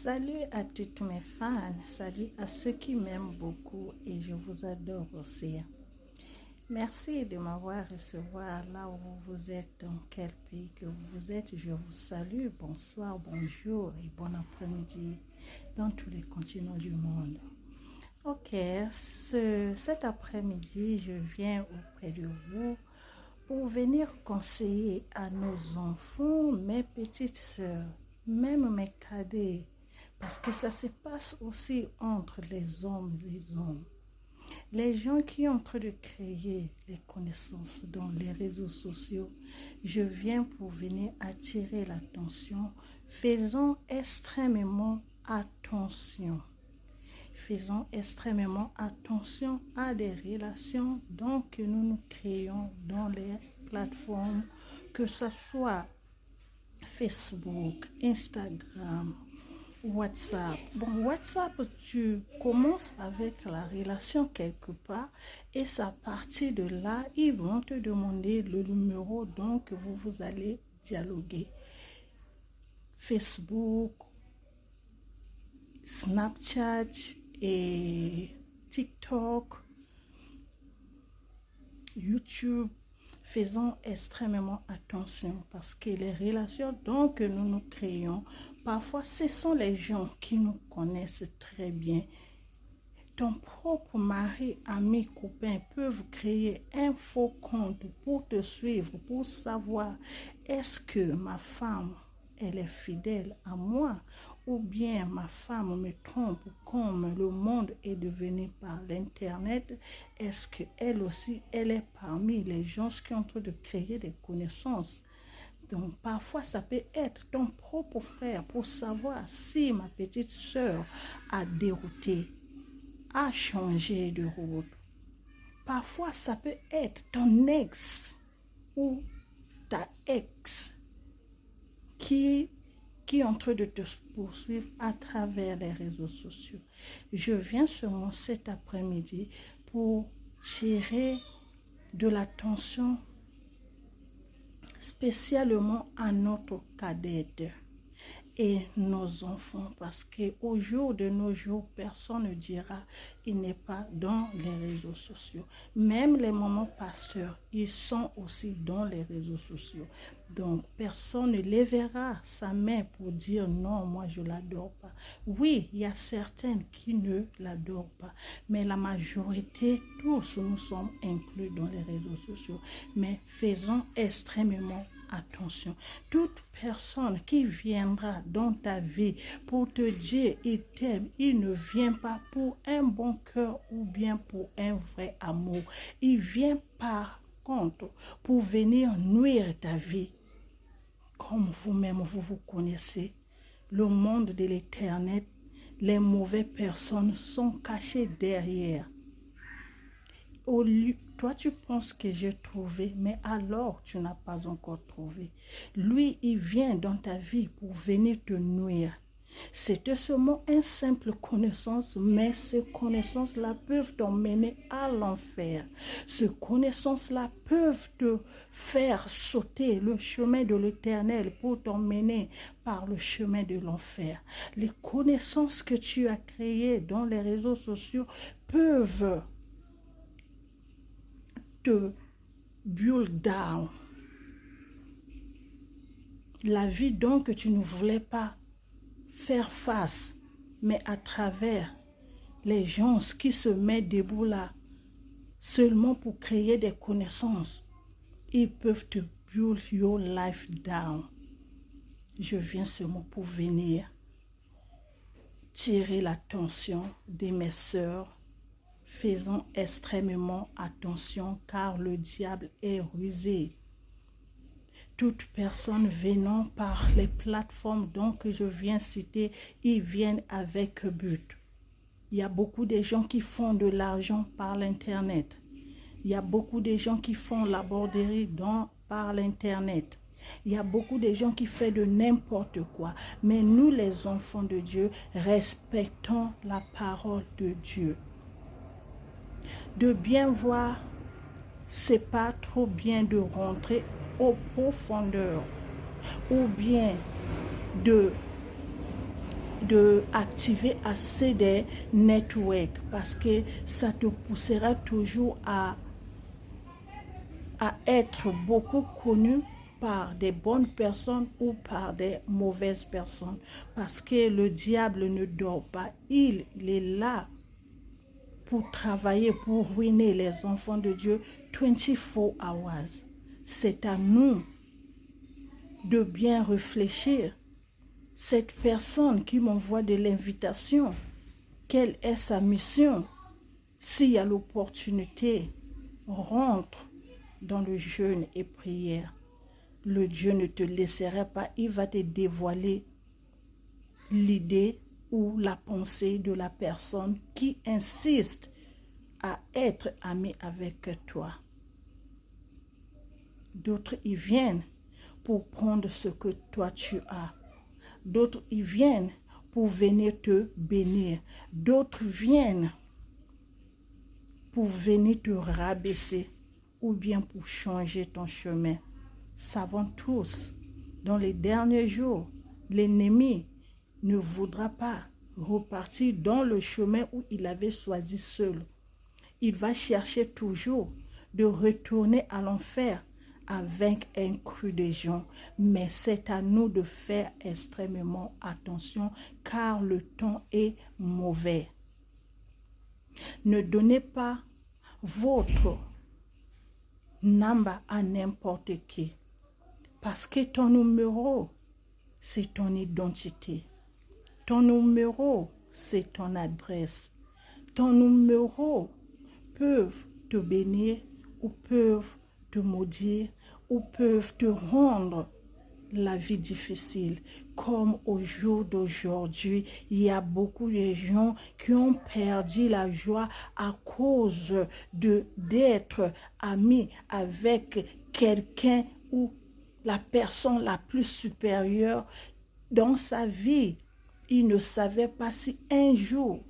Salut à toutes mes fans, salut à ceux qui m'aiment beaucoup et je vous adore aussi. Merci de m'avoir recevoir là où vous êtes, dans quel pays que vous êtes. Je vous salue, bonsoir, bonjour et bon après-midi dans tous les continents du monde. Ok, cet après-midi, je viens auprès de vous pour venir conseiller à nos enfants, mes petites sœurs, même mes cadets, parce que ça se passe aussi entre les hommes et les hommes. Les gens qui sont en train de créer les connaissances dans les réseaux sociaux, je viens pour venir attirer l'attention. Faisons extrêmement attention. Faisons extrêmement attention à des relations donc, que nous créons dans les plateformes, que ce soit Facebook, Instagram, WhatsApp. Bon, WhatsApp, tu commences avec la relation quelque part et c'est à partir de là, ils vont te demander le numéro, donc vous allez dialoguer. Facebook, Snapchat et TikTok, YouTube, faisons extrêmement attention parce que les relations donc que nous créons, parfois ce sont les gens qui nous connaissent très bien. Ton propre mari, ami, copain peuvent créer un faux compte pour te suivre, pour savoir est-ce que ma femme elle est fidèle à moi ou bien ma femme me trompe comme le monde est devenu par l'internet. Est-ce qu'elle aussi, elle est parmi les gens qui sont en train de créer des connaissances? Donc parfois ça peut être ton propre frère pour savoir si ma petite sœur a dérouté, a changé de route. Parfois ça peut être ton ex ou ta ex qui est en train de te poursuivre à travers les réseaux sociaux. Je viens seulement cet après-midi pour tirer de l'attention spécialement à notre cadette et nos enfants, parce qu'au jour de nos jours, personne ne dira il n'est pas dans les réseaux sociaux. Même les mamans pasteurs, ils sont aussi dans les réseaux sociaux. Donc, personne ne lèvera sa main pour dire non, moi je ne l'adore pas. Oui, il y a certaines qui ne l'adorent pas, mais la majorité, tous nous sommes inclus dans les réseaux sociaux. Mais faisons extrêmement attention. Toute personne qui viendra dans ta vie pour te dire il t'aime, il ne vient pas pour un bon cœur ou bien pour un vrai amour. Il vient par contre pour venir nuire ta vie. Comme vous-même, vous connaissez, le monde de l'éternel, les mauvaises personnes sont cachées derrière. Toi, tu penses que j'ai trouvé, mais alors tu n'as pas encore trouvé. Lui, il vient dans ta vie pour venir te nuire. C'était seulement une simple connaissance, mais ces connaissances-là peuvent t'emmener à l'enfer. Ces connaissances-là peuvent te faire sauter le chemin de l'éternel pour t'emmener par le chemin de l'enfer. Les connaissances que tu as créées dans les réseaux sociaux peuvent te build down. La vie donc que tu ne voulais pas faire face, mais à travers les gens qui se mettent debout là, seulement pour créer des connaissances, ils peuvent te build your life down. Je viens seulement pour venir tirer l'attention de mes sœurs. Faisons extrêmement attention car le diable est rusé. Toute personne venant par les plateformes donc que je viens citer, ils viennent avec but. Il y a beaucoup de gens qui font de l'argent par l'internet. Il y a beaucoup de gens qui font la borderie par l'internet. Il y a beaucoup de gens qui font de n'importe quoi. Mais nous, les enfants de Dieu, respectons la parole de Dieu. De bien voir, c'est pas trop bien de rentrer aux profondeurs ou bien de activer assez de networks parce que ça te poussera toujours à être beaucoup connu par des bonnes personnes ou par des mauvaises personnes. Parce que le diable ne dort pas. Il est là pour travailler, pour ruiner les enfants de Dieu 24 hours. C'est à nous de bien réfléchir. Cette personne qui m'envoie de l'invitation, quelle est sa mission? S'il y a l'opportunité, rentre dans le jeûne et prière. Le Dieu ne te laissera pas, il va te dévoiler l'idée ou la pensée de la personne qui insiste à être ami avec toi. D'autres y viennent pour prendre ce que toi tu as. D'autres y viennent pour venir te bénir. D'autres viennent pour venir te rabaisser ou bien pour changer ton chemin. Savons tous, dans les derniers jours, l'ennemi ne voudra pas repartir dans le chemin où il avait choisi seul. Il va chercher toujours de retourner à l'enfer avec un cru de gens. Mais c'est à nous de faire extrêmement attention car le temps est mauvais. Ne donnez pas votre number à n'importe qui. Parce que ton numéro, c'est ton identité. Ton numéro, c'est ton adresse. Ton numéro peut te bénir ou peuvent te maudire ou peuvent te rendre la vie difficile. Comme au jour d'aujourd'hui, il y a beaucoup de gens qui ont perdu la joie à cause d'être amis avec quelqu'un ou la personne la plus supérieure dans sa vie. Il ne savait pas si un jour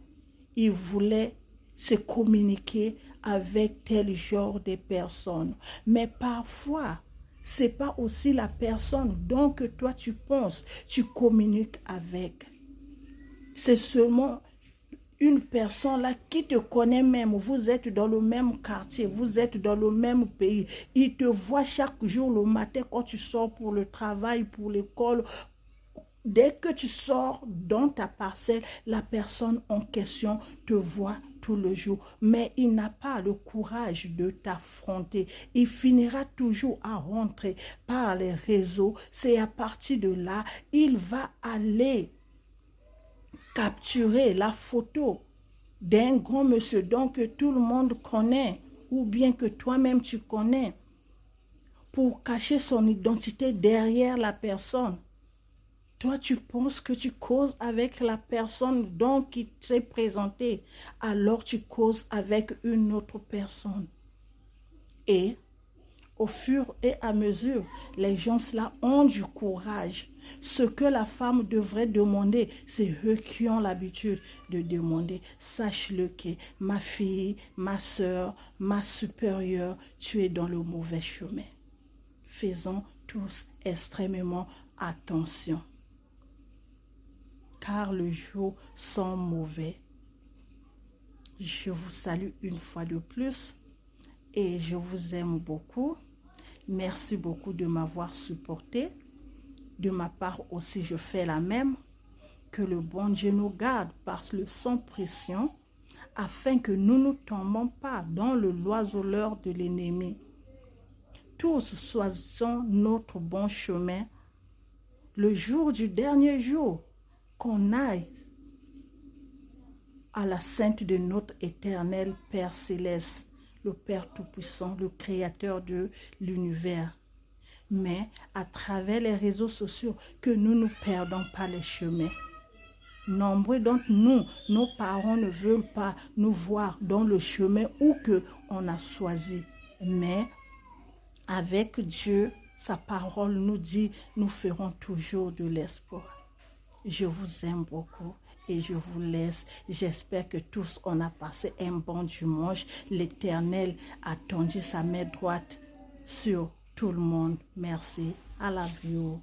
il voulait se communiquer avec tel genre de personne. Mais parfois, c'est pas aussi la personne dont que toi tu penses, tu communiques avec. C'est seulement une personne là qui te connaît même, vous êtes dans le même quartier, vous êtes dans le même pays, il te voit chaque jour le matin quand tu sors pour le travail, pour l'école. Dès que tu sors dans ta parcelle, la personne en question te voit tout le jour, mais il n'a pas le courage de t'affronter. Il finira toujours à rentrer par les réseaux. C'est à partir de là, il va aller capturer la photo d'un grand monsieur donc que tout le monde connaît ou bien que toi-même tu connais pour cacher son identité derrière la personne. Toi, tu penses que tu causes avec la personne dont il s'est présenté, alors tu causes avec une autre personne. Et au fur et à mesure, les gens là ont du courage. Ce que la femme devrait demander, c'est eux qui ont l'habitude de demander. Sache-le que ma fille, ma soeur, ma supérieure, tu es dans le mauvais chemin. Faisons tous extrêmement attention. Car le jour sent mauvais. Je vous salue une fois de plus et je vous aime beaucoup. Merci beaucoup de m'avoir supporté. De ma part aussi, je fais la même. Que le bon Dieu nous garde par le sang précieux afin que nous ne tombions pas dans le l'oiseleur de l'ennemi. Tous choisissons notre bon chemin. Le jour du dernier jour, qu'on aille à la sainte de notre éternel Père Céleste, le Père Tout-Puissant, le Créateur de l'univers. Mais à travers les réseaux sociaux, que nous ne perdons pas les chemins. Nombreux d'entre nous, nos parents ne veulent pas nous voir dans le chemin où que on a choisi. Mais avec Dieu, sa parole nous dit, nous ferons toujours de l'espoir. Je vous aime beaucoup et je vous laisse. J'espère que tous on a passé un bon dimanche. L'Éternel a tendu sa main droite sur tout le monde. Merci. I love you.